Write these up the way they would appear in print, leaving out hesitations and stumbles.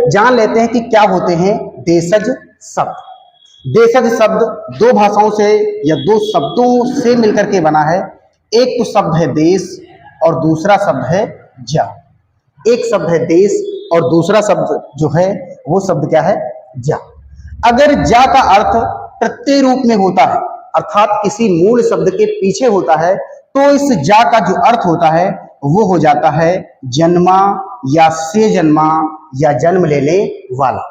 जान लेते हैं कि क्या होते हैं देशज शब्द। देशज शब्द दो भाषाओं से या दो शब्दों से मिलकर के बना है। एक तो शब्द है देश और दूसरा शब्द है जा। एक शब्द है देश और दूसरा शब्द जो है वो शब्द क्या है, जा। अगर जा का अर्थ प्रत्यय रूप में होता है, अर्थात किसी मूल शब्द के पीछे होता है, तो इस जा का जो अर्थ होता है वो हो जाता है जन्मा या से जन्मा या जन्म लेने वाला।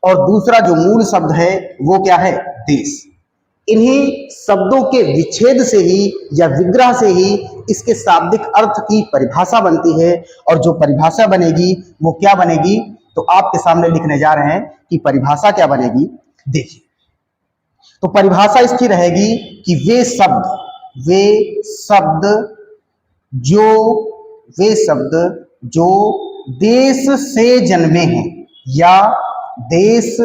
और दूसरा जो मूल शब्द है वो क्या है, देश। इन्हीं शब्दों के विच्छेद से ही या विग्रह से ही इसके शाब्दिक अर्थ की परिभाषा बनती है। और जो परिभाषा बनेगी वो क्या बनेगी, तो आपके सामने लिखने जा रहे हैं कि परिभाषा क्या बनेगी। देखिए, तो परिभाषा इसकी रहेगी कि वे शब्द जो देश से जन्मे हैं या देश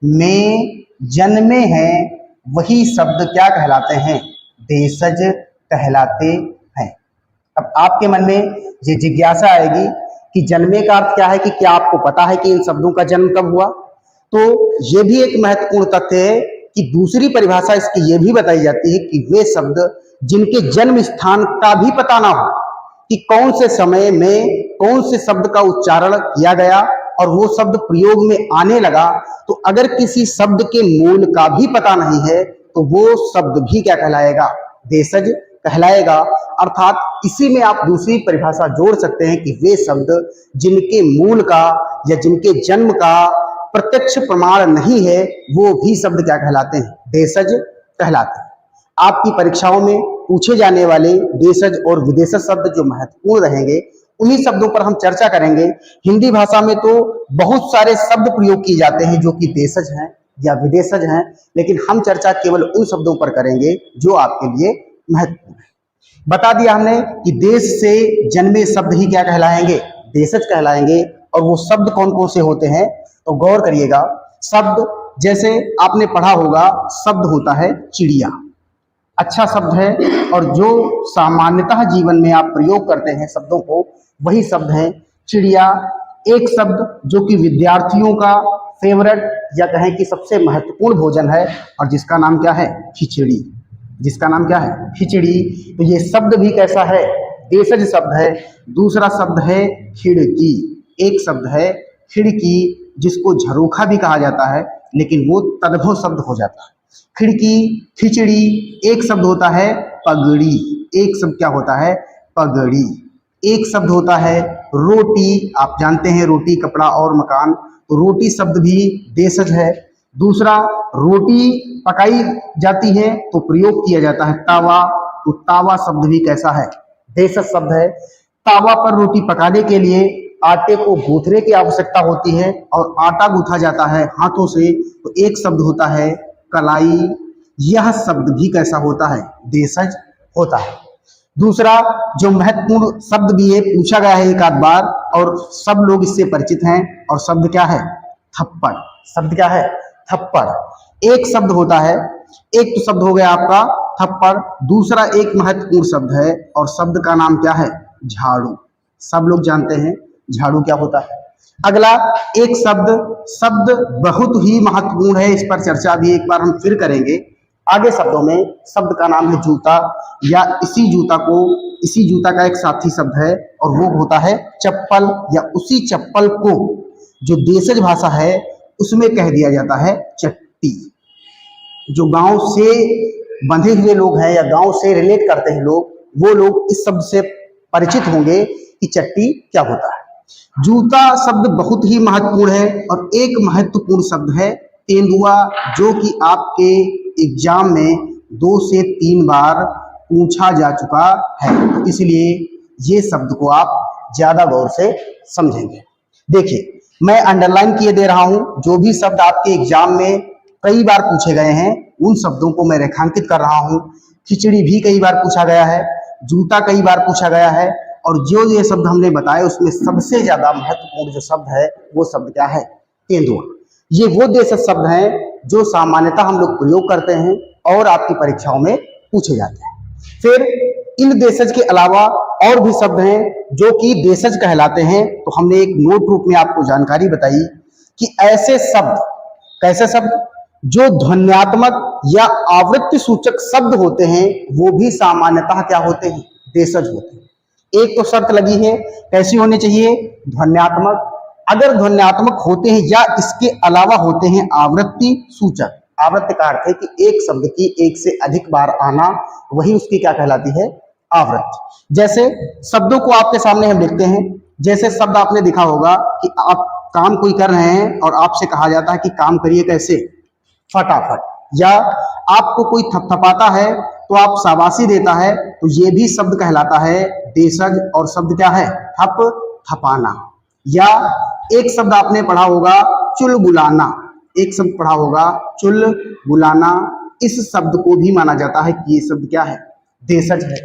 में जन्मे हैं, वही शब्द क्या कहलाते हैं, देशज कहलाते हैं। अब आपके मन में ये जिज्ञासा आएगी कि जन्मे का अर्थ क्या है, कि क्या आपको पता है कि इन शब्दों का जन्म कब हुआ। तो ये भी एक महत्वपूर्ण तथ्य है कि दूसरी परिभाषा इसकी ये भी बताई जाती है कि वे शब्द जिनके जन्म स्थान का भी पता ना हो, कि कौन से समय में कौन से शब्द का उच्चारण किया गया और वो शब्द प्रयोग में आने लगा, तो अगर किसी शब्द के मूल का भी पता नहीं है तो वो शब्द भी क्या कहलाएगा, देशज कहलाएगा। अर्थात इसी में आप दूसरी परिभाषा जोड़ सकते हैं कि वे शब्द जिनके मूल का या जिनके जन्म का प्रत्यक्ष प्रमाण नहीं है, वो भी शब्द क्या कहलाते हैं, देशज कहलाते हैं। आपकी परीक्षाओं में पूछे जाने वाले देशज और विदेशज शब्द जो महत्वपूर्ण रहेंगे, उन्हीं शब्दों पर हम चर्चा करेंगे। हिंदी भाषा में तो बहुत सारे शब्द प्रयोग किए जाते हैं जो कि देशज हैं या विदेशज हैं, लेकिन हम चर्चा केवल उन शब्दों पर करेंगे जो आपके लिए महत्वपूर्ण है। बता दिया हमने कि देश से जन्मे शब्द ही क्या कहलाएंगे, देशज कहलाएंगे। और वो शब्द कौन कौन से होते हैं, तो गौर करिएगा। शब्द जैसे आपने पढ़ा होगा, शब्द होता है चिड़िया, अच्छा शब्द है, और जो सामान्यतः जीवन में आप प्रयोग करते हैं शब्दों को, वही शब्द है चिड़िया। एक शब्द जो कि विद्यार्थियों का फेवरेट या कहें कि सबसे महत्वपूर्ण भोजन है, और जिसका नाम क्या है, खिचड़ी। जिसका नाम क्या है, खिचड़ी। तो ये शब्द भी कैसा है, देशज शब्द है। दूसरा शब्द है खिड़की। एक शब्द है खिड़की, जिसको झरोखा भी कहा जाता है, लेकिन वो तद्भव शब्द हो जाता है। खिड़की, खिचड़ी। एक शब्द होता है पगड़ी। एक शब्द क्या होता है, पगड़ी। एक शब्द होता है रोटी। आप जानते हैं रोटी कपड़ा और मकान, तो रोटी शब्द भी देशज है। दूसरा, रोटी पकाई जाती है तो प्रयोग किया जाता है तावा, तो तावा शब्द भी कैसा है, देशज शब्द है। तावा पर रोटी पकाने के लिए आटे को गूंथने की आवश्यकता होती है और आटा गूंथा जाता है हाथों से, तो एक शब्द होता है कलाई। यह शब्द भी कैसा होता है, देशज होता है। दूसरा जो महत्वपूर्ण शब्द भी है, पूछा गया है एक आध बार और सब लोग इससे परिचित हैं, और शब्द क्या है, थप्पड़। शब्द क्या है, थप्पड़। एक शब्द होता है, एक तो शब्द हो गया आपका थप्पड़। दूसरा एक महत्वपूर्ण शब्द है और शब्द का नाम क्या है, झाड़ू। सब लोग जानते हैं झाड़ू क्या होता है। अगला एक शब्द बहुत ही महत्वपूर्ण है, इस पर चर्चा भी एक बार हम फिर करेंगे आगे शब्दों में। शब्द का नाम है जूता, या इसी जूता का एक साथी शब्द है, और वो होता है चप्पल। या उसी चप्पल को जो देशज भाषा है उसमें कह दिया जाता है चट्टी। जो गांव से बंधे हुए लोग हैं या गांव से रिलेट करते हैं लोग, वो लोग इस शब्द से परिचित होंगे कि चट्टी क्या होता है। जूता शब्द बहुत ही महत्वपूर्ण है। और एक महत्वपूर्ण शब्द है तेंदुआ, जो कि आपके एग्जाम में 2 से 3 बार पूछा जा चुका है, इसलिए ये शब्द को आप ज्यादा गौर से समझेंगे। देखिए, मैं अंडरलाइन किए दे रहा हूं, जो भी शब्द आपके एग्जाम में कई बार पूछे गए हैं उन शब्दों को मैं रेखांकित कर रहा हूं। खिचड़ी भी कई बार पूछा गया है, जूता कई बार पूछा गया है, और जो ये शब्द हमने बताए उसमें सबसे ज्यादा महत्वपूर्ण जो शब्द है वो शब्द क्या है, तेंदुआ। ये वो देशज शब्द हैं जो सामान्यतः हम लोग प्रयोग करते हैं और आपकी परीक्षाओं में पूछे जाते हैं। फिर इन देशज के अलावा और भी शब्द हैं जो कि देशज कहलाते हैं, तो हमने एक नोट रूप में आपको जानकारी बताई कि ऐसे शब्द, कैसे शब्द, जो ध्वन्यात्मक या आवृत्ति सूचक शब्द होते हैं वो भी सामान्यतः क्या होते हैं, देशज होते हैं। एक तो शर्त लगी है, कैसी होनी चाहिए, ध्वन्यात्मक। अगर ध्वन्यात्मक होते हैं या इसके अलावा होते हैं आवृत्ति सूचक, आवृत्ति का अर्थ है कि एक शब्द की एक से अधिक बार आना, वही उसकी क्या कहलाती है, आवृत्ति। जैसे शब्दों को आपके सामने हम लिखते हैं, जैसे शब्द आपने देखा होगा कि आप काम कोई कर रहे हैं और आपसे कहा जाता है कि काम करिए कैसे, फटाफट, या आपको कोई थपथपाता है तो आप शाबाशी देता है, तो ये भी शब्द कहलाता है देशज। और शब्द क्या है, थप थपाना। या एक शब्द आपने पढ़ा होगा चुलबुलाना, एक शब्द पढ़ा होगा चुलबुलाना, इस शब्द को भी माना जाता है कि ये शब्द क्या है, देशज है।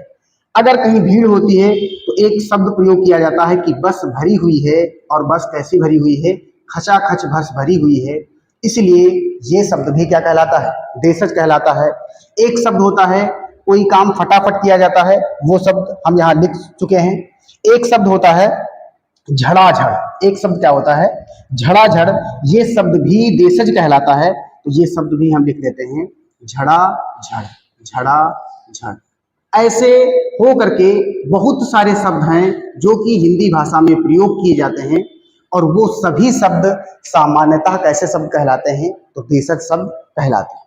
अगर कहीं भीड़ होती है तो एक शब्द प्रयोग किया जाता है कि बस भरी हुई है, और बस कैसी भरी हुई है, खचाखच बस भरी हुई है, इसलिए ये शब्द भी क्या कहलाता है, देशज कहलाता है। एक शब्द होता है कोई काम फटाफट किया जाता है, वो शब्द हम यहाँ लिख चुके हैं। एक शब्द होता है झड़ाझड़, एक शब्द क्या होता है, झड़ाझड़, ये शब्द भी देशज कहलाता है। तो ये शब्द भी हम लिख देते हैं झड़ाझड़, झड़ाझड़। ऐसे हो करके बहुत सारे शब्द हैं जो कि हिंदी भाषा में प्रयोग किए जाते हैं, और वो सभी शब्द सामान्यतः कैसे शब्द कहलाते हैं, तो देशज शब्द कहलाते हैं।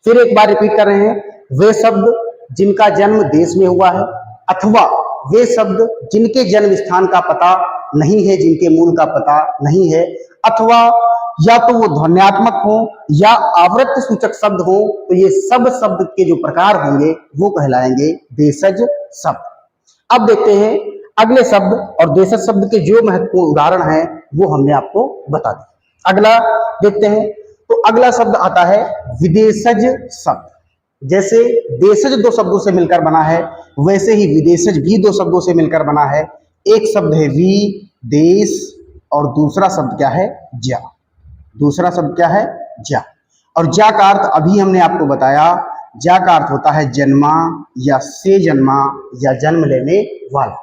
फिर एक बार रिपीट कर रहे हैं, वे शब्द जिनका जन्म देश में हुआ है, अथवा वे शब्द जिनके जन्म स्थान का पता नहीं है, जिनके मूल का पता नहीं है, अथवा या तो वो ध्वन्यात्मक हो या आवृत्ति सूचक शब्द हो, तो ये सब शब्द के जो प्रकार होंगे वो कहलाएंगे देशज शब्द। अब देखते हैं अगले शब्द, और देशज शब्द के जो महत्वपूर्ण उदाहरण हैं वो हमने आपको बता दिया। अगला देखते हैं, तो अगला शब्द आता है विदेशज शब्द। जैसे देशज दो शब्दों से मिलकर बना है, वैसे ही विदेशज भी दो शब्दों से मिलकर बना है। एक शब्द है विदेश, और दूसरा शब्द क्या है, जा। दूसरा शब्द क्या है, जा। और जा का अर्थ अभी हमने आपको बताया, जा का अर्थ होता है जन्मा, या से जन्मा, या जन्म लेने वाला।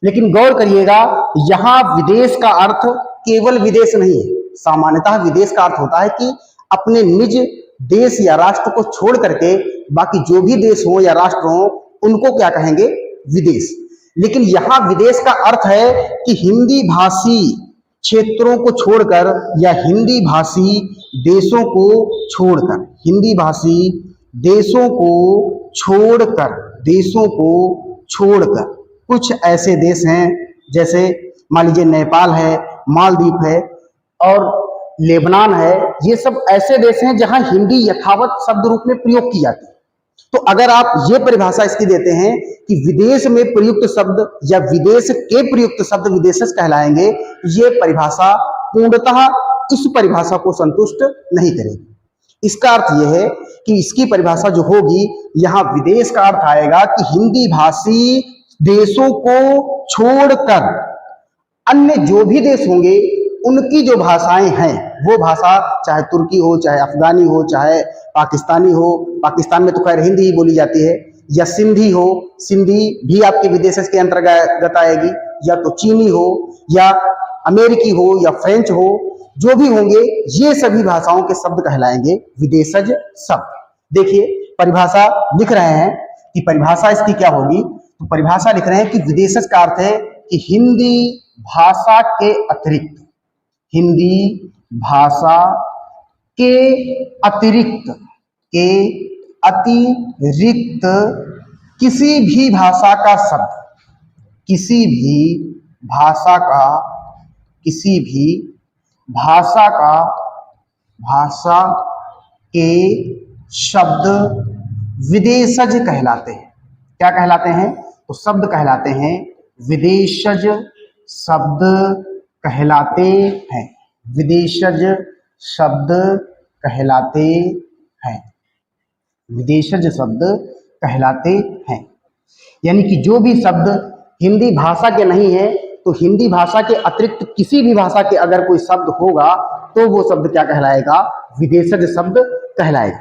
लेकिन गौर करिएगा, यहाँ विदेश का अर्थ केवल विदेश नहीं है। सामान्यतः विदेश का अर्थ होता है कि अपने निज देश या राष्ट्र को छोड़ करके बाकी जो भी देश हो या राष्ट्र हो उनको क्या कहेंगे, विदेश। लेकिन यहाँ विदेश का अर्थ है कि हिंदी भाषी क्षेत्रों को छोड़कर या हिंदी भाषी देशों को छोड़कर, हिंदी भाषी देशों को छोड़कर, देशों को छोड़कर, कुछ ऐसे देश हैं जैसे मान लीजिए नेपाल है, मालदीव है और लेबनान है, ये सब ऐसे देश हैं जहां हिंदी यथावत शब्द रूप में प्रयोग की जाती है। तो अगर आप ये परिभाषा इसकी देते हैं कि विदेश में प्रयुक्त शब्द या विदेश के प्रयुक्त शब्द विदेशज कहलाएंगे, ये परिभाषा पूर्णतः इस परिभाषा को संतुष्ट नहीं करेगी। इसका अर्थ यह है कि इसकी परिभाषा जो होगी, यहाँ विदेश का अर्थ आएगा कि हिंदी भाषी देशों को छोड़कर अन्य जो भी देश होंगे उनकी जो भाषाएं हैं, वो भाषा चाहे तुर्की हो, चाहे अफगानी हो, चाहे पाकिस्तानी हो, पाकिस्तान में तो खैर हिंदी ही बोली जाती है, या सिंधी हो, सिंधी भी आपके विदेशज के अंतर्गत आएगी, या तो चीनी हो, या अमेरिकी हो, या फ्रेंच हो, जो भी होंगे ये सभी भाषाओं के शब्द कहलाएंगे विदेशज शब्द। देखिए परिभाषा लिख रहे हैं कि परिभाषा इसकी क्या होगी, तो परिभाषा लिख रहे हैं कि विदेशज का अर्थ है कि हिंदी भाषा के अतिरिक्त, हिंदी भाषा के अतिरिक्त, के अतिरिक्त किसी भी भाषा का शब्द, किसी भी भाषा का, किसी भी भाषा का, भाषा के शब्द विदेशज कहलाते हैं। क्या कहलाते हैं, तो शब्द कहलाते हैं विदेशज शब्द कहलाते हैं, विदेशज शब्द कहलाते हैं, विदेशज शब्द कहलाते हैं। यानी कि जो भी शब्द हिंदी भाषा के नहीं है, तो हिंदी भाषा के अतिरिक्त किसी भी भाषा के अगर कोई शब्द होगा तो वो शब्द क्या कहलाएगा, विदेशज शब्द कहलाएगा।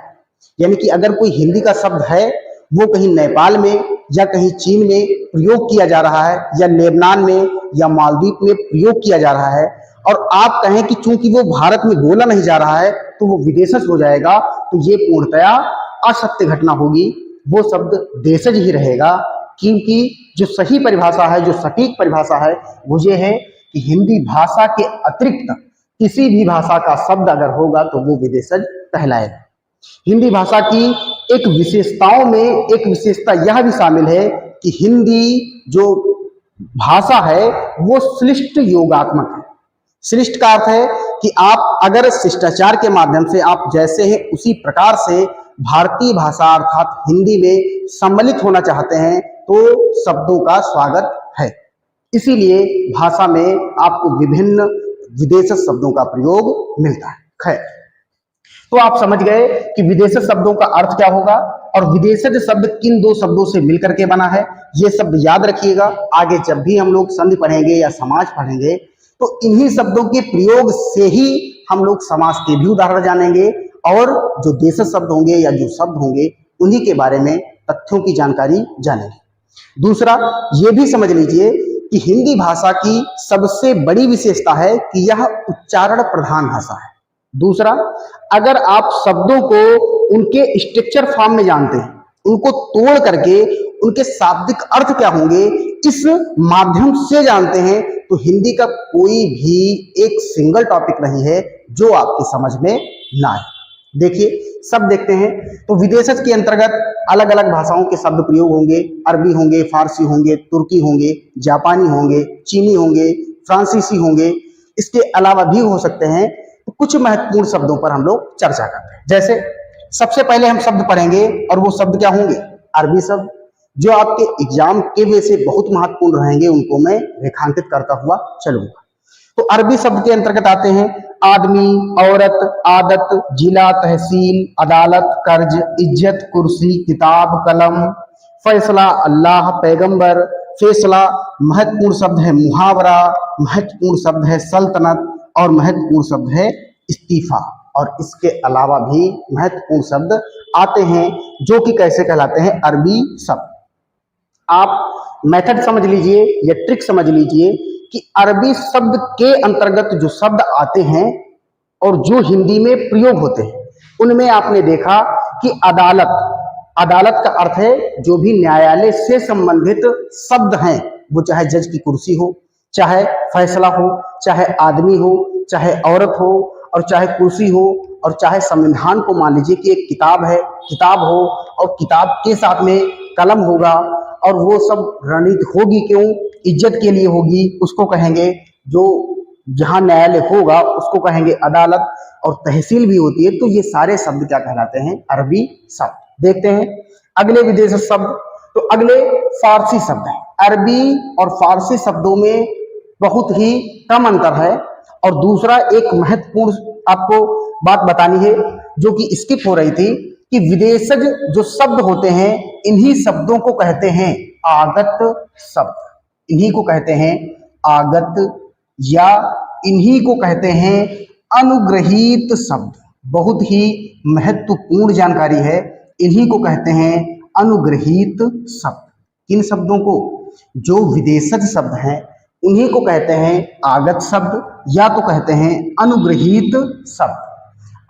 यानी कि अगर कोई हिंदी का शब्द है, वो कहीं नेपाल में या कहीं चीन में प्रयोग किया जा रहा है, या लेबनान में या मालदीव में प्रयोग किया जा रहा है, और आप कहें कि चूंकि वो भारत में बोला नहीं जा रहा है तो वो विदेशज हो जाएगा, तो ये पूर्णतया असत्य घटना होगी। वो शब्द देशज ही रहेगा, क्योंकि जो सही परिभाषा है, जो सटीक परिभाषा है, वो ये है कि हिंदी भाषा के अतिरिक्त किसी भी भाषा का शब्द अगर होगा तो वो विदेशज कहलाएगा। हिंदी भाषा की एक विशेषताओं में एक विशेषता यह भी शामिल है कि हिंदी जो भाषा है वो श्लिष्ट योगात्मक है। श्लिष्ट का अर्थ है कि आप अगर शिष्टाचार के माध्यम से आप जैसे हैं उसी प्रकार से भारतीय भाषा अर्थात हिंदी में सम्मिलित होना चाहते हैं तो शब्दों का स्वागत है। इसीलिए भाषा में आपको विभिन्न विदेशी शब्दों का प्रयोग मिलता है। खैर, तो आप समझ गए कि विदेशी शब्दों का अर्थ क्या होगा और विदेशज शब्द किन दो शब्दों से मिलकर के बना है, ये शब्द याद रखिएगा। आगे जब भी हम लोग संधि पढ़ेंगे या समाज पढ़ेंगे तो इन्हीं शब्दों के प्रयोग से ही हम लोग समाज के भी उदाहरण जानेंगे और जो देशज शब्द होंगे या जो शब्द होंगे उन्हीं के बारे में तथ्यों की जानकारी जानेंगे। दूसरा, ये भी समझ लीजिए कि हिंदी भाषा की सबसे बड़ी विशेषता है कि यह उच्चारण प्रधान भाषा है। दूसरा, अगर आप शब्दों को उनके स्ट्रक्चर फॉर्म में जानते हैं, उनको तोड़ करके उनके शाब्दिक अर्थ क्या होंगे इस माध्यम से जानते हैं, तो हिंदी का कोई भी एक सिंगल टॉपिक नहीं है जो आपकी समझ में ना आए। देखिए, सब देखते हैं तो विदेशज के अंतर्गत अलग अलग भाषाओं के शब्द प्रयोग होंगे। अरबी होंगे, फारसी होंगे, तुर्की होंगे, जापानी होंगे, चीनी होंगे, फ्रांसीसी होंगे, इसके अलावा भी हो सकते हैं। तो कुछ महत्वपूर्ण शब्दों पर हम लोग चर्चा करते हैं। जैसे सबसे पहले हम शब्द पढ़ेंगे और वो शब्द क्या होंगे, अरबी शब्द, जो आपके एग्जाम के वे से बहुत महत्वपूर्ण रहेंगे, उनको मैं रेखांकित करता हुआ चलूंगा। तो अरबी शब्द के अंतर्गत आते हैं आदमी, औरत, आदत, जिला, तहसील, अदालत, कर्ज, इज्जत, कुर्सी, किताब, कलम, फैसला, अल्लाह, पैगंबर, फैसला। महत्वपूर्ण शब्द है मुहावरा, महत्वपूर्ण शब्द है सल्तनत और महत्वपूर्ण शब्द है इस्तीफा। और इसके अलावा भी महत्वपूर्ण शब्द आते हैं जो कि कैसे कहलाते हैं, अरबी शब्द। आप मेथड समझ लीजिए या ट्रिक समझ लीजिए कि अरबी शब्द के अंतर्गत जो शब्द आते हैं और जो हिंदी में प्रयोग होते हैं, उनमें आपने देखा कि अदालत, अदालत का अर्थ है जो भी न्यायालय से संबंधित शब्द हैं, वो चाहे जज की कुर्सी हो, चाहे फैसला हो, चाहे आदमी हो, चाहे औरत हो और चाहे कुर्सी हो और चाहे संविधान को मान लीजिए कि एक किताब है, किताब हो और किताब के साथ में कलम होगा और वो सब रणनीति होगी, क्यों, इज्जत के लिए होगी, उसको कहेंगे, जो जहां न्यायालय होगा उसको कहेंगे अदालत, और तहसील भी होती है। तो ये सारे शब्द क्या कहलाते हैं, अरबी शब्द। देखते हैं अगले विदेशी शब्द। तो अगले फारसी शब्द है। अरबी और फारसी शब्दों में बहुत ही कम अंतर है। और दूसरा एक महत्वपूर्ण आपको बात बतानी है जो कि स्किप हो रही थी कि विदेशज जो शब्द होते हैं इन्हीं शब्दों को कहते हैं आगत शब्द, इन्हीं को कहते हैं आगत या इन्हीं को कहते हैं अनुग्रहीत शब्द। बहुत ही महत्वपूर्ण जानकारी है, इन्हीं को कहते हैं अनुग्रहीत शब्द। किन शब्दों को, जो विदेशज शब्द हैं उन्हीं को कहते हैं आगत शब्द या तो कहते हैं अनुग्रहीत शब्द।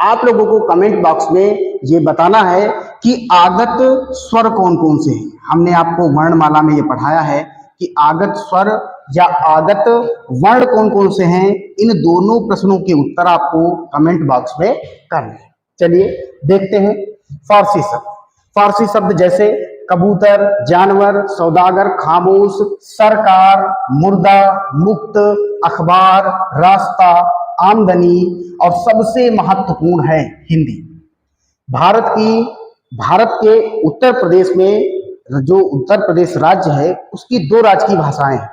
आप लोगों को कमेंट बॉक्स में ये बताना है कि आगत स्वर कौन कौन से हैं। हमने आपको वर्णमाला में ये पढ़ाया है कि आगत स्वर या आगत वर्ण कौन कौन से हैं। इन दोनों प्रश्नों के उत्तर आपको कमेंट बॉक्स में करने हैं। चलिए देखते हैं फारसी शब्द। फारसी शब्द जैसे कबूतर, जानवर, सौदागर, खामोश, सरकार, मुर्दा, मुक्त, अखबार, रास्ता, आमदनी और सबसे महत्वपूर्ण है हिंदी। भारत के उत्तर प्रदेश में जो उत्तर प्रदेश राज्य है उसकी दो राज्य की भाषाएं हैं,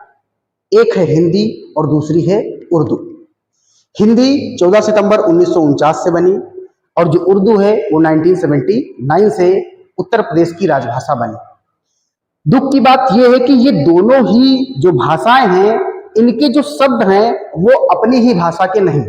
एक है हिंदी और दूसरी है उर्दू। हिंदी 14 सितंबर 1949 से बनी और जो उर्दू है वो 1979 से उत्तर प्रदेश की राजभाषा बनी। दुख की बात यह है कि ये दोनों ही जो भाषाएं हैं इनके जो शब्द हैं वो अपनी ही भाषा के नहीं।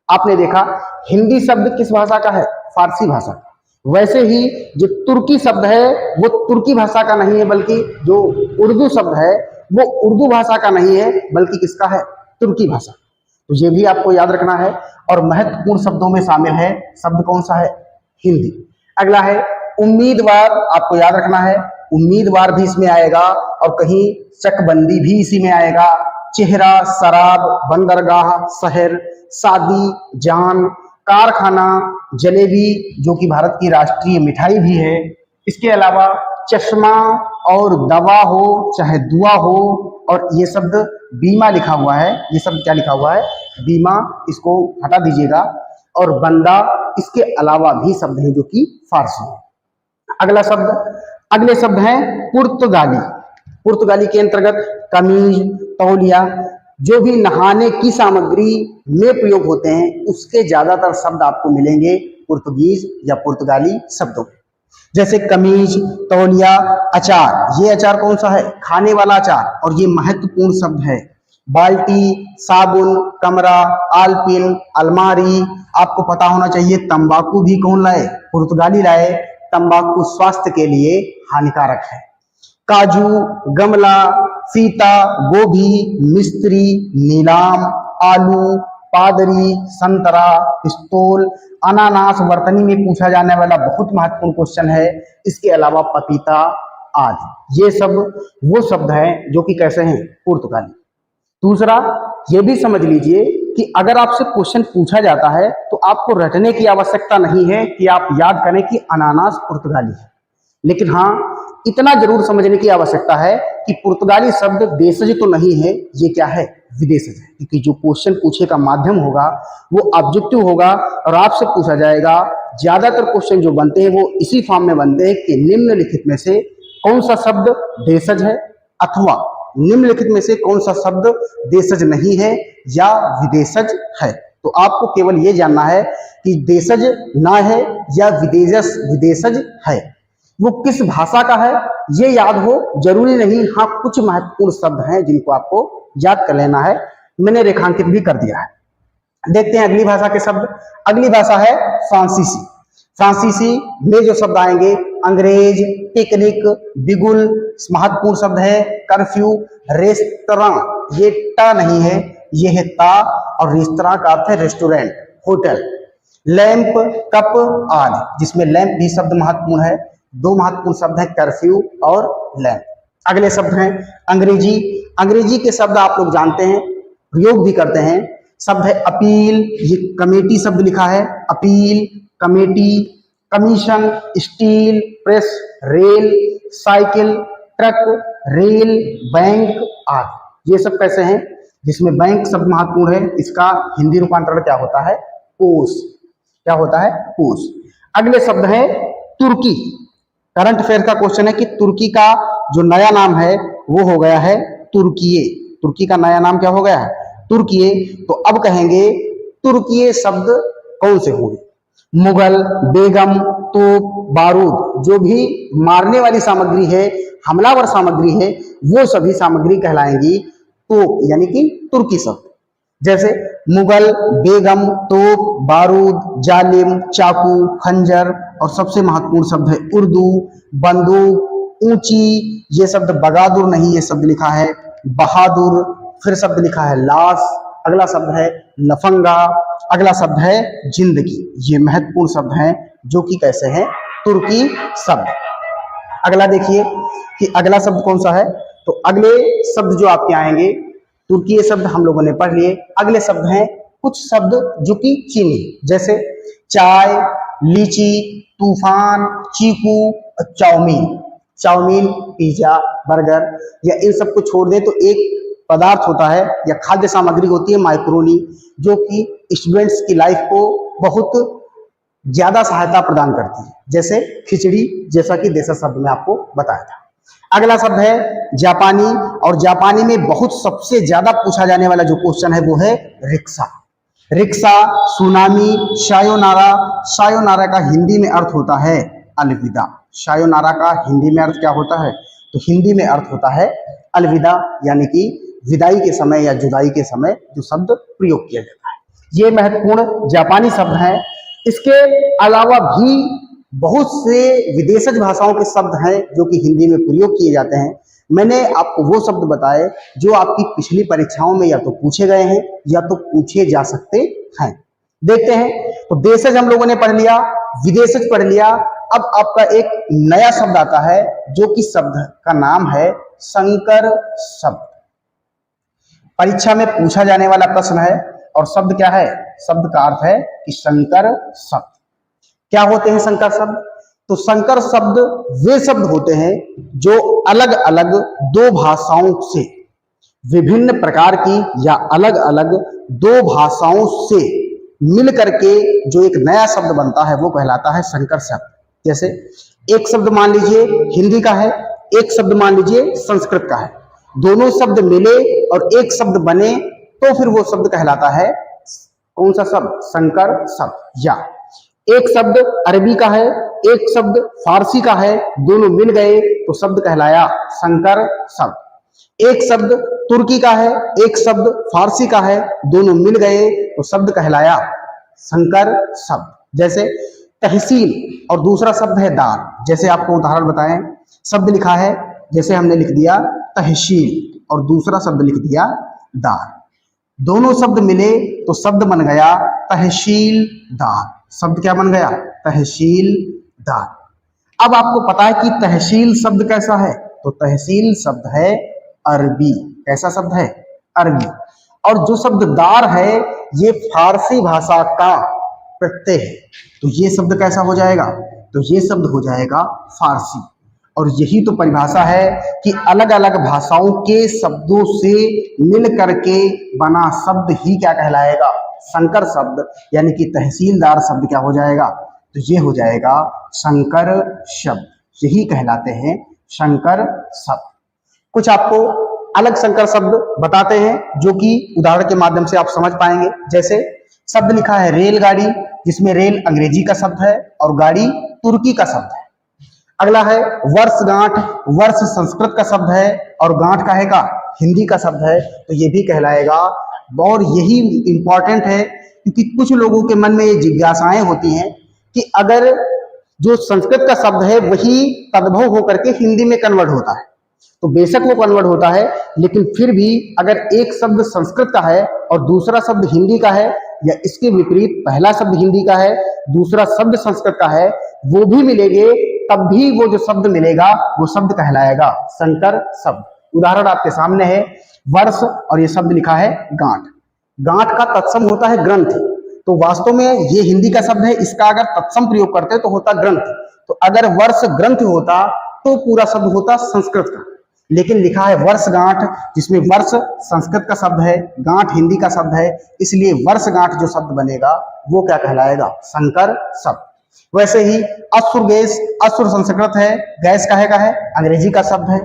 आपने देखा हिंदी शब्द किस भाषा का है, फारसी भाषा। वैसे ही जो तुर्की शब्द है वो तुर्की भाषा का नहीं है, बल्कि जो उर्दू शब्द है वो उर्दू भाषा का नहीं है, बल्कि किसका है, तुर्की भाषा। तो ये भी आपको याद रखना है। और महत्वपूर्ण शब्दों में शामिल है शब्द कौन सा है? हिंदी। अगला है उम्मीदवार, आपको याद रखना है उम्मीदवार भी इसमें आएगा और कहीं चकबंदी भी इसी में आएगा। चेहरा, शराब, बंदरगाह, शहर, शादी, जान, कारखाना, जलेबी जो कि भारत की राष्ट्रीय मिठाई भी है। इसके अलावा चश्मा और दवा हो चाहे दुआ हो, और ये शब्द बीमा लिखा हुआ है, ये शब्द क्या लिखा हुआ है? बीमा, इसको हटा दीजिएगा। और बंदा, इसके अलावा भी शब्द हैं जो कि फारसी है। अगले शब्द हैं पुर्तगाली। पुर्तगाली के अंतर्गत कमीज, तौलिया, जो भी नहाने की सामग्री में प्रयोग होते हैं उसके ज्यादातर शब्द आपको मिलेंगे पुर्तगीज या पुर्तगाली शब्दों में। जैसे कमीज, तौलिया, अचार। ये अचार कौन सा है? खाने वाला अचार, और ये महत्वपूर्ण शब्द है। बाल्टी, साबुन, कमरा, आलपिन, अलमारी। आपको पता होना चाहिए तंबाकू भी कौन लाए? पुर्तगाली लाए। तंबाकू स्वास्थ्य के लिए हानिकारक है। काजू, गमला, सीता, गोभी, मिस्त्री, नीलाम, आलू, पादरी, संतरा, पिस्तौल, अनानास वर्तनी में पूछा जाने वाला बहुत महत्वपूर्ण क्वेश्चन है। इसके अलावा पपीता आदि। ये सब वो शब्द हैं जो कि कैसे हैं? पुर्तगाली। दूसरा, ये भी समझ लीजिए कि अगर आपसे क्वेश्चन पूछा जाता है तो आपको रटने की आवश्यकता नहीं है कि आप याद करें कि अनानास पुर्तगाली है, लेकिन हाँ इतना जरूर समझने की आवश्यकता है कि पुर्तगाली शब्द देशज तो नहीं है, ये क्या है? विदेशज है। क्योंकि जो क्वेश्चन पूछे का माध्यम होगा वो ऑब्जेक्टिव होगा और आपसे पूछा जाएगा। ज्यादातर क्वेश्चन जो बनते हैं वो इसी फॉर्म में बनते हैं कि निम्नलिखित में से कौन सा शब्द देशज है, अथवा निम्नलिखित में से कौन सा शब्द देशज नहीं है या विदेशज है। तो आपको केवल ये जानना है कि देशज ना है या विदेशज है, वो किस भाषा का है ये याद हो जरूरी नहीं। हाँ, कुछ महत्वपूर्ण शब्द हैं जिनको आपको याद कर लेना है, मैंने रेखांकित भी कर दिया है। देखते हैं अगली भाषा के शब्द। अगली भाषा है फ्रांसीसी। फ्रांसीसी में जो शब्द आएंगे अंग्रेज, पिकनिक, बिगुल, महत्वपूर्ण शब्द है कर्फ्यू, रेस्तरां, ये टा नहीं है, ये है ता, और रेस्तरां का अर्थ है रेस्टोरेंट, होटल। लैंप, कप आदि, जिसमें लैंप भी शब्द महत्वपूर्ण है। दो महत्वपूर्ण शब्द हैं कर्फ्यू और लैंप। अगले शब्द हैं अंग्रेजी। अंग्रेजी के शब्द आप लोग जानते हैं, प्रयोग भी करते हैं। शब्द है अपील, ये कमेटी शब्द लिखा है, appeal, committee, commission, steel, press, rail, cycle, truck, rail, bank आदि। ये सब कैसे हैं? जिसमें बैंक शब्द महत्वपूर्ण है, इसका हिंदी रूपांतरण क्या होता है? कोष। क्या होता है? कोष। अगले शब्द है तुर्की। करंट अफेयर का क्वेश्चन है कि तुर्की का जो नया नाम है वो हो गया है तुर्कीये। तुर्की का नया नाम क्या हो गया है? तुर्कीये। तो अब कहेंगे तुर्कीये शब्द कौन से होंगे? मुगल, बेगम, तोप, बारूद, जो भी मारने वाली सामग्री है, हमलावर सामग्री है, वो सभी सामग्री कहलाएंगी तोप, यानी कि तुर्की शब्द। जैसे मुगल, बेगम, तोप, बारूद, जालिम, चाकू, खंजर, और सबसे महत्वपूर्ण शब्द है उर्दू, बंदूक, ऊंची। ये शब्द बगादुर नहीं, ये शब्द लिखा है बहादुर। फिर शब्द लिखा है लाश। अगला शब्द है लफंगा। अगला शब्द है जिंदगी। ये महत्वपूर्ण शब्द हैं जो कि कैसे हैं? तुर्की शब्द। अगला देखिए कि अगला शब्द कौन सा है। तो अगले शब्द जो आपके आएंगे, तुर्की शब्द हम लोगों ने पढ़ लिए। अगले शब्द हैं कुछ शब्द जो कि चीनी, जैसे चाय, लीची, तूफान, चीकू, चाउमीन। चाउमीन, पिज्जा, बर्गर, या इन सब को छोड़ दें तो एक पदार्थ होता है या खाद्य सामग्री होती है माइक्रोनी, जो कि स्टूडेंट्स की लाइफ को बहुत ज्यादा सहायता प्रदान करती है, जैसे खिचड़ी, जैसा कि देशज शब्द में आपको बताया था। अगला शब्द है जापानी, और जापानी में बहुत सबसे ज्यादा पूछा जाने वाला जो क्वेश्चन है वो है rickshaw. Rickshaw, tsunami, sayonara. Sayonara का हिंदी में अर्थ होता है अलविदा। सायोनारा का हिंदी में अर्थ क्या होता है? तो हिंदी में अर्थ होता है अलविदा, यानी कि विदाई के समय या जुदाई के समय जो शब्द प्रयोग किया जाता है। ये महत्वपूर्ण जापानी शब्द हैं। इसके अलावा भी बहुत से विदेशज भाषाओं के शब्द हैं जो कि हिंदी में प्रयोग किए जाते हैं। मैंने आपको वो शब्द बताए जो आपकी पिछली परीक्षाओं में या तो पूछे गए हैं या तो पूछे जा सकते हैं। देखते हैं, तो देशज हम लोगों ने पढ़ लिया, विदेशज पढ़ लिया। अब आपका एक नया शब्द आता है जो कि शब्द का नाम है संकर शब्द। परीक्षा में पूछा जाने वाला प्रश्न है और शब्द क्या है? शब्द का अर्थ है कि संकर शब्द। क्या होते हैं संकर शब्द? तो संकर शब्द वे शब्द होते हैं जो अलग अलग दो भाषाओं से, विभिन्न प्रकार की या अलग अलग दो भाषाओं से मिल करके जो एक नया शब्द बनता है वो कहलाता है संकर शब्द। जैसे एक शब्द मान लीजिए हिंदी का है, एक शब्द मान लीजिए संस्कृत का है, दोनों शब्द मिले और एक शब्द बने तो फिर वो शब्द कहलाता है कौन सा शब्द? संकर शब्द। या एक शब्द अरबी का है, एक शब्द फारसी का है, दोनों मिल गए तो शब्द कहलाया संकर शब्द। एक शब्द तुर्की का है, एक शब्द फारसी का है, दोनों मिल गए तो शब्द कहलाया संकर शब्द। जैसे तहसील और दूसरा शब्द है दार। जैसे आपको उदाहरण बताएं, शब्द लिखा है, जैसे हमने लिख दिया तहसील और दूसरा शब्द लिख दिया दार, दोनों शब्द मिले तो शब्द बन गया तहसीलदार। शब्द क्या बन गया? तहसीलदार। अब आपको पता है कि तहसील शब्द कैसा है? तो तहसील शब्द है अरबी। कैसा शब्द है? अरबी। और जो शब्द दार है ये फारसी भाषा का प्रत्यय है, तो ये शब्द कैसा हो जाएगा? तो ये शब्द हो जाएगा फारसी। और यही तो परिभाषा है कि अलग अलग भाषाओं के शब्दों से मिल करके बना शब्द ही क्या कहलाएगा? संकर शब्द। यानी कि तहसीलदार शब्द क्या हो जाएगा? तो ये हो जाएगा संकर शब्द। यही कहलाते हैं संकर शब्द। कुछ आपको अलग संकर शब्द बताते हैं जो कि उदाहरण के माध्यम से आप समझ पाएंगे। जैसे शब्द लिखा है रेलगाड़ी, जिसमें रेल अंग्रेजी का शब्द है और गाड़ी तुर्की का शब्द है। अगला है वर्षगांठ, वर्ष संस्कृत का शब्द है और गांठ काहे का? हिंदी का शब्द है, तो ये भी कहलाएगा। और यही इंपॉर्टेंट है क्योंकि कुछ लोगों के मन में ये जिज्ञासाएं होती हैं कि अगर जो संस्कृत का शब्द है वही तद्भव होकर के हिंदी में कन्वर्ट होता है, तो बेशक वो कन्वर्ट होता है, लेकिन फिर भी अगर एक शब्द संस्कृत का है और दूसरा शब्द हिंदी का है, या इसके विपरीत पहला शब्द हिंदी का है दूसरा शब्द संस्कृत का है, वो भी मिलेंगे, तब भी वो जो शब्द मिलेगा वो शब्द कहलाएगा संकर शब्द। उदाहरण आपके सामने है वर्ष और ये शब्द लिखा है गांठ। गांठ का तत्सम होता है ग्रंथ, तो वास्तव में ये हिंदी का शब्द है, इसका अगर तत्सम प्रयोग करते तो होता ग्रंथ। तो अगर वर्ष ग्रंथ होता तो पूरा शब्द होता संस्कृत का, लेकिन लिखा है वर्षगांठ, जिसमें वर्ष संस्कृत का शब्द है, गांठ हिंदी का शब्द है, इसलिए वर्षगांठ जो शब्द बनेगा वो क्या कहलाएगा? संकर शब्द। वैसे ही असुर गैस, असुर संस्कृत है, गैस काहे का है? अंग्रेजी का शब्द है।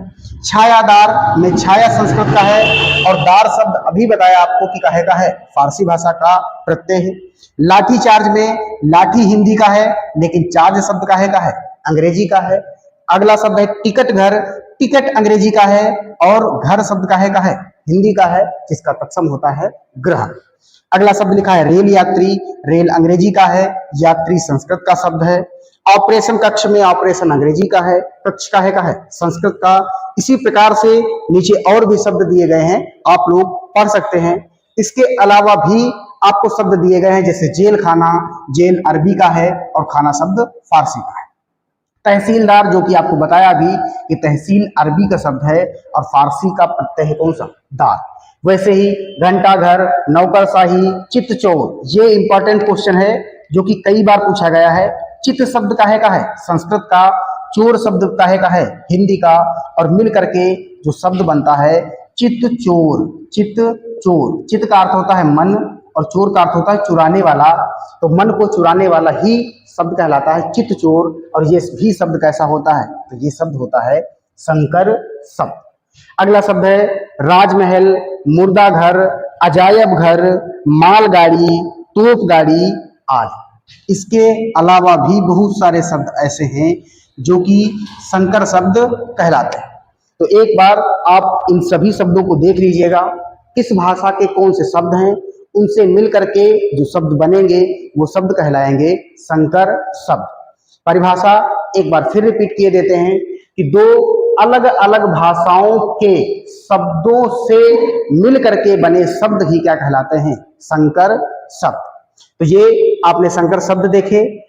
छायादार में छाया संस्कृत का है और दार शब्द अभी बताया आपको कि काहे का है? फारसी भाषा का प्रत्यय है। लाठी चार्ज में लाठी हिंदी का है, लेकिन चार्ज शब्द काहे का है? अंग्रेजी का है। अगला शब्द है टिकट घर, टिकट अंग्रेजी का है और घर शब्द काहे का है? हिंदी का है, जिसका तत्सम होता है ग्रह। अगला शब्द लिखा है रेल यात्री, रेल अंग्रेजी का है, यात्री संस्कृत का शब्द है। ऑपरेशन कक्ष में ऑपरेशन अंग्रेजी का है, कक्ष काहे का है? संस्कृत का। इसी प्रकार से नीचे और भी शब्द दिए गए हैं, आप लोग पढ़ सकते हैं। इसके अलावा भी आपको शब्द दिए गए हैं, जैसे जेल खाना, जेल अरबी का है और खाना शब्द फारसी का है। तहसीलदार, जो कि आपको बताया भी कि तहसील अरबी का शब्द है और फारसी का प्रत्यय है कौन सा? दार। वैसे ही घंटाघर, नौकरशाही, चित्तचोर, ये इंपॉर्टेंट क्वेश्चन है जो कि कई बार पूछा गया है। चित्त शब्द काहे का है? संस्कृत का। चोर शब्द काहे का है? हिंदी का। और मिल करके जो शब्द बनता है चित्तचोर। चित्तचोर, चित्त का अर्थ होता है मन और चोर का अर्थ होता है चुराने वाला, तो मन को चुराने वाला ही शब्द कहलाता है चित्तचोर। और ये भी शब्द कैसा होता है? तो ये शब्द होता है संकर शब्द। अगला शब्द है राजमहल, मुर्दा घर, अजायब घर, मालगाड़ी, तोप गाड़ी आदि। इसके अलावा भी बहुत सारे शब्द ऐसे हैं जो कि संकर शब्द कहलाते हैं। तो एक बार आप इन सभी शब्दों को देख लीजिएगा, किस भाषा के कौन से शब्द हैं, उनसे मिल करके जो शब्द बनेंगे वो शब्द कहलाएंगे संकर शब्द। परिभाषा एक बार फिर रिपीट किए देते हैं कि दो अलग अलग भाषाओं के शब्दों से मिल करके बने शब्द ही क्या कहलाते हैं? संकर शब्द। तो ये आपने संकर शब्द देखे।